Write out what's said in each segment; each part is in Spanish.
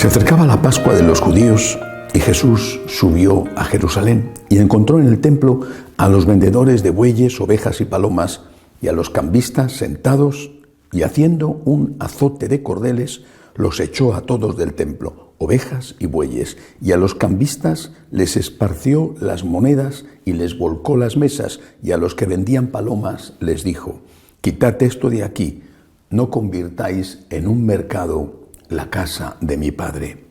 Se acercaba la Pascua de los judíos y Jesús subió a Jerusalén y encontró en el templo a los vendedores de bueyes, ovejas y palomas y a los cambistas sentados, y haciendo un azote de cordeles los echó a todos del templo, ovejas y bueyes, y a los cambistas les esparció las monedas y les volcó las mesas, y a los que vendían palomas les dijo: quitad esto de aquí, no convirtáis en un mercado la casa de mi Padre.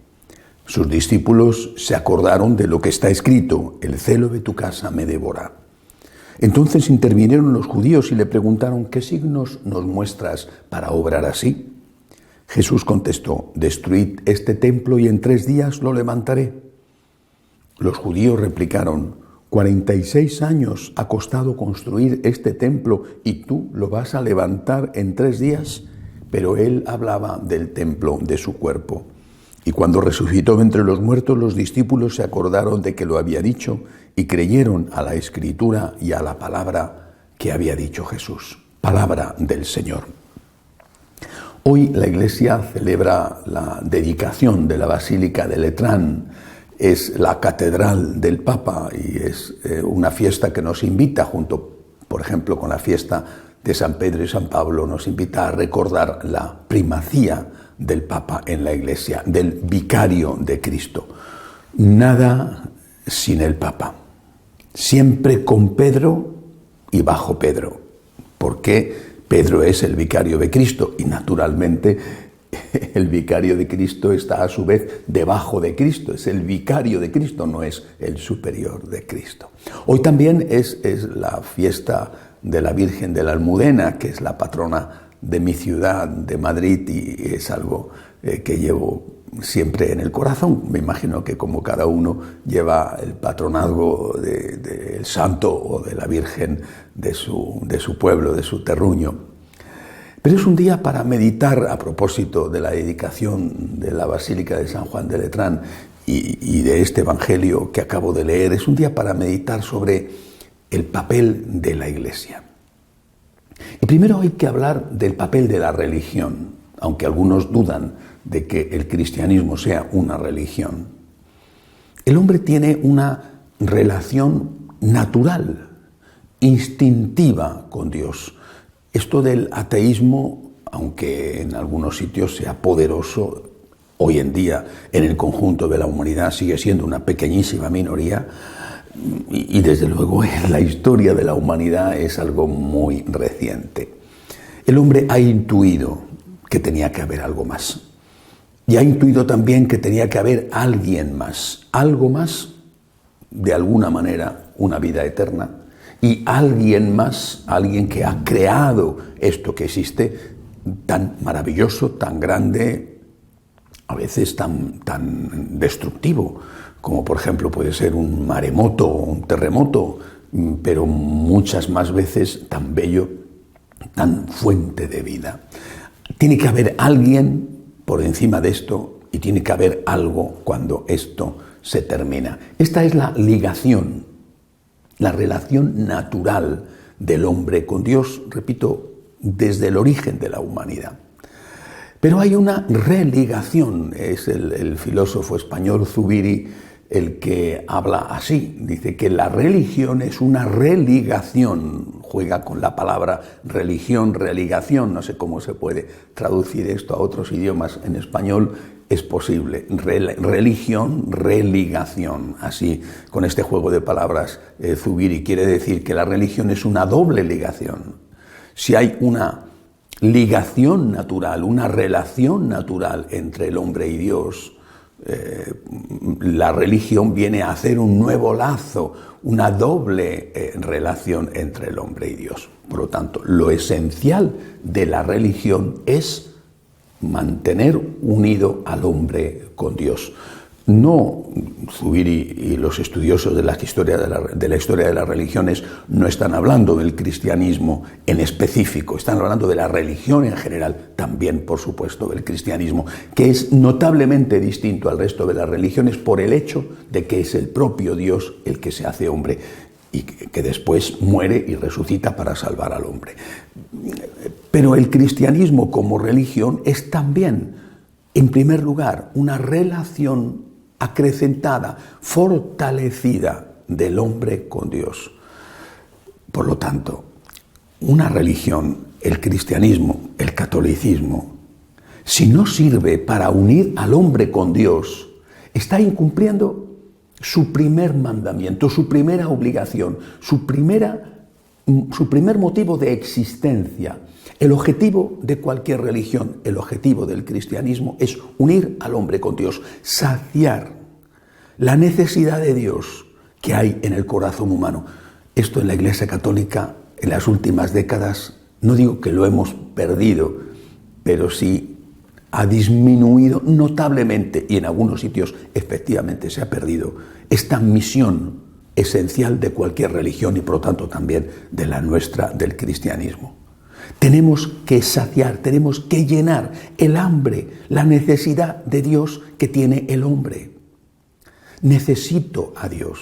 Sus discípulos se acordaron de lo que está escrito: el celo de tu casa me devora. Entonces intervinieron los judíos y le preguntaron: ¿qué signos nos muestras para obrar así? Jesús contestó: destruid este templo y en 3 días lo levantaré. Los judíos replicaron: 46 años ha costado construir este templo y tú lo vas a levantar en 3 días. Pero él hablaba del templo de su cuerpo. Y cuando resucitó de entre los muertos, los discípulos se acordaron de que lo había dicho y creyeron a la Escritura y a la palabra que había dicho Jesús. Palabra del Señor. Hoy la Iglesia celebra la dedicación de la Basílica de Letrán. Es la catedral del Papa y es una fiesta que nos invita, junto, por ejemplo, con la fiesta de San Pedro y San Pablo, nos invita a recordar la primacía del Papa en la Iglesia, del vicario de Cristo. Nada sin el Papa. Siempre con Pedro y bajo Pedro, porque Pedro es el vicario de Cristo y naturalmente el vicario de Cristo está a su vez debajo de Cristo, es el vicario de Cristo, no es el superior de Cristo. Hoy también es la fiesta de la Virgen de la Almudena, que es la patrona de mi ciudad, de Madrid, y es algo que llevo siempre en el corazón. Me imagino que como cada uno lleva el patronazgo del santo o de la Virgen de su pueblo, de su terruño. Pero es un día para meditar, a propósito de la dedicación de la Basílica de San Juan de Letrán y de este Evangelio que acabo de leer, es un día para meditar sobre el papel de la Iglesia. Y primero hay que hablar del papel de la religión, aunque algunos dudan de que el cristianismo sea una religión. El hombre tiene una relación natural, instintiva con Dios. Esto del ateísmo, aunque en algunos sitios sea poderoso, hoy en día en el conjunto de la humanidad sigue siendo una pequeñísima minoría, y desde luego en la historia de la humanidad es algo muy reciente. El hombre ha intuido que tenía que haber algo más. Y ha intuido también que tenía que haber alguien más, algo más, de alguna manera, una vida eterna, y alguien más, alguien que ha creado esto que existe, tan maravilloso, tan grande, a veces tan destructivo, como por ejemplo puede ser un maremoto o un terremoto, pero muchas más veces tan bello, tan fuente de vida. Tiene que haber alguien por encima de esto y tiene que haber algo cuando esto se termina. Esta es la ligación, la relación natural del hombre con Dios, repito, desde el origen de la humanidad. Pero hay una religación, es el filósofo español Zubiri el que habla así, dice que la religión es una religación, juega con la palabra religión, religación, no sé cómo se puede traducir esto a otros idiomas, en español es posible, religión, religación, así con este juego de palabras Zubiri quiere decir que la religión es una doble ligación. Si hay una ligación natural, una relación natural entre el hombre y Dios, la religión viene a hacer un nuevo lazo, una doble relación entre el hombre y Dios. Por lo tanto, lo esencial de la religión es mantener unido al hombre con Dios. No, Zubiri y los estudiosos de la historia de las religiones no están hablando del cristianismo en específico, están hablando de la religión en general, también por supuesto del cristianismo, que es notablemente distinto al resto de las religiones por el hecho de que es el propio Dios el que se hace hombre y que después muere y resucita para salvar al hombre. Pero el cristianismo como religión es también En primer lugar, una relación acrecentada, fortalecida del hombre con Dios. Por lo tanto, una religión, el cristianismo, el catolicismo, si no sirve para unir al hombre con Dios, está incumpliendo su primer mandamiento, su primera obligación, su primer motivo de existencia. El objetivo de cualquier religión, el objetivo del cristianismo es unir al hombre con Dios, saciar la necesidad de Dios que hay en el corazón humano. Esto en la Iglesia Católica en las últimas décadas, no digo que lo hemos perdido, pero sí ha disminuido notablemente y en algunos sitios efectivamente se ha perdido esta misión esencial de cualquier religión y por lo tanto también de la nuestra, del cristianismo. Tenemos que saciar, tenemos que llenar el hambre, la necesidad de Dios que tiene el hombre. Necesito a Dios.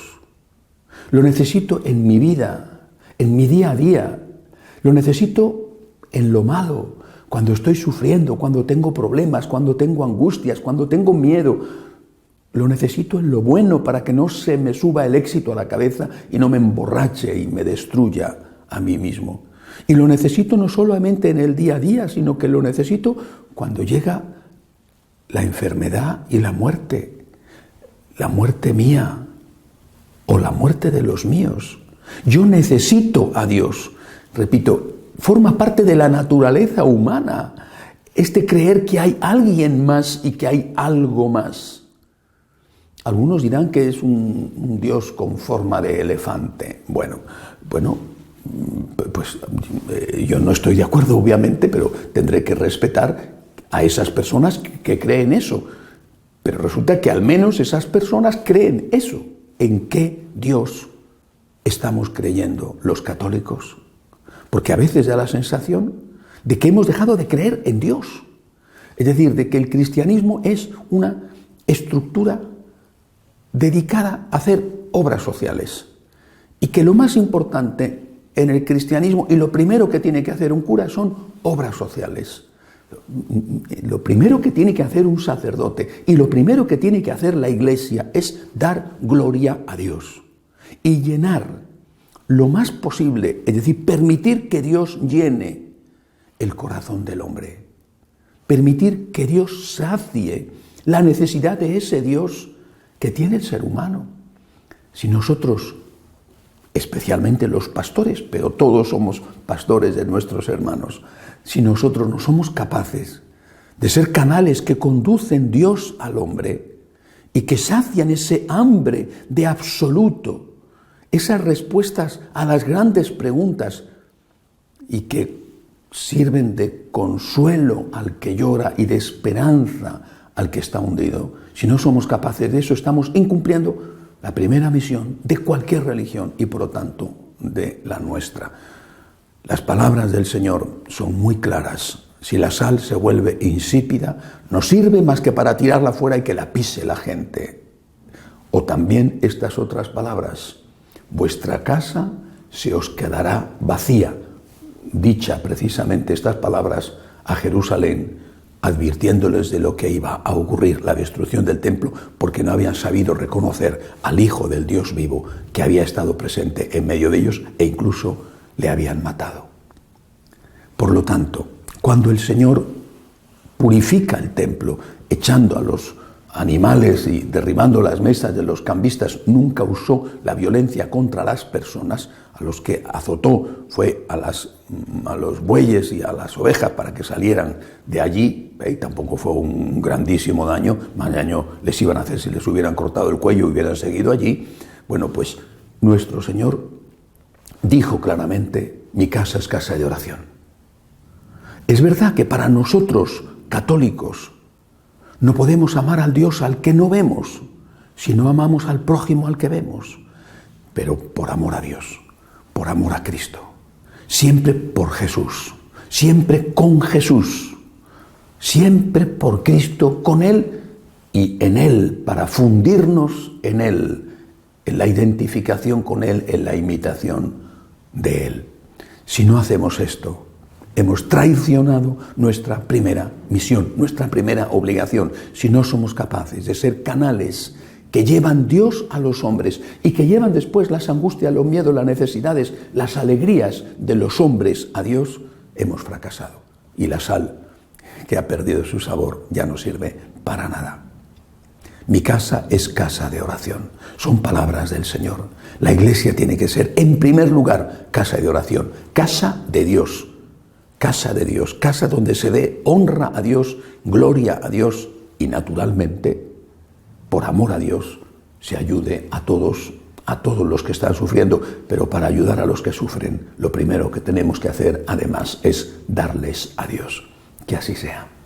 Lo necesito en mi vida, en mi día a día. Lo necesito en lo malo, cuando estoy sufriendo, cuando tengo problemas, cuando tengo angustias, cuando tengo miedo. Lo necesito en lo bueno para que no se me suba el éxito a la cabeza y no me emborrache y me destruya a mí mismo. Y lo necesito no solamente en el día a día, sino que lo necesito cuando llega la enfermedad y la muerte mía o la muerte de los míos. Yo necesito a Dios. Repito, forma parte de la naturaleza humana este creer que hay alguien más y que hay algo más. Algunos dirán que es un Dios con forma de elefante. Bueno, pues yo no estoy de acuerdo, obviamente, pero tendré que respetar a esas personas que creen eso. Pero resulta que al menos esas personas creen eso. ¿En qué Dios estamos creyendo los católicos? Porque a veces da la sensación de que hemos dejado de creer en Dios. Es decir, de que el cristianismo es una estructura dedicada a hacer obras sociales. Y que lo más importante en el cristianismo, y lo primero que tiene que hacer un cura, son obras sociales. Lo primero que tiene que hacer un sacerdote y lo primero que tiene que hacer la Iglesia es dar gloria a Dios y llenar lo más posible, es decir, permitir que Dios llene el corazón del hombre, permitir que Dios sacie la necesidad de ese Dios que tiene el ser humano. Si nosotros, especialmente los pastores, pero todos somos pastores de nuestros hermanos, si nosotros no somos capaces de ser canales que conducen Dios al hombre y que sacian ese hambre de absoluto, esas respuestas a las grandes preguntas y que sirven de consuelo al que llora y de esperanza al que está hundido, si no somos capaces de eso, estamos incumpliendo la primera misión de cualquier religión y por lo tanto de la nuestra. Las palabras del Señor son muy claras. Si la sal se vuelve insípida, no sirve más que para tirarla fuera y que la pise la gente. O también estas otras palabras: vuestra casa se os quedará vacía. Dicha precisamente estas palabras a Jerusalén, advirtiéndoles de lo que iba a ocurrir, la destrucción del templo, porque no habían sabido reconocer al Hijo del Dios vivo que había estado presente en medio de ellos e incluso le habían matado. Por lo tanto, cuando el Señor purifica el templo, echando a los animales y derribando las mesas de los cambistas, nunca usó la violencia contra las personas. A los que azotó fue a los bueyes y a las ovejas para que salieran de allí, y tampoco fue un grandísimo daño. Más daño les iban a hacer si les hubieran cortado el cuello y hubieran seguido allí. Bueno, pues nuestro Señor dijo claramente: mi casa es casa de oración. Es verdad que para nosotros, católicos, no podemos amar al Dios al que no vemos, si no amamos al prójimo al que vemos, pero por amor a Dios, por amor a Cristo, siempre por Jesús, siempre con Jesús, siempre por Cristo, con Él y en Él, para fundirnos en Él, en la identificación con Él, en la imitación de Él. Si no hacemos esto, hemos traicionado nuestra primera misión, nuestra primera obligación, si no somos capaces de ser canales que llevan Dios a los hombres y que llevan después las angustias, los miedos, las necesidades, las alegrías de los hombres a Dios, hemos fracasado. Y la sal, que ha perdido su sabor, ya no sirve para nada. Mi casa es casa de oración. Son palabras del Señor. La iglesia tiene que ser, en primer lugar, casa de oración, casa de Dios. Casa de Dios, casa donde se dé honra a Dios, gloria a Dios y naturalmente, por amor a Dios, se ayude a todos los que están sufriendo, pero para ayudar a los que sufren, lo primero que tenemos que hacer además es darles a Dios. Que así sea.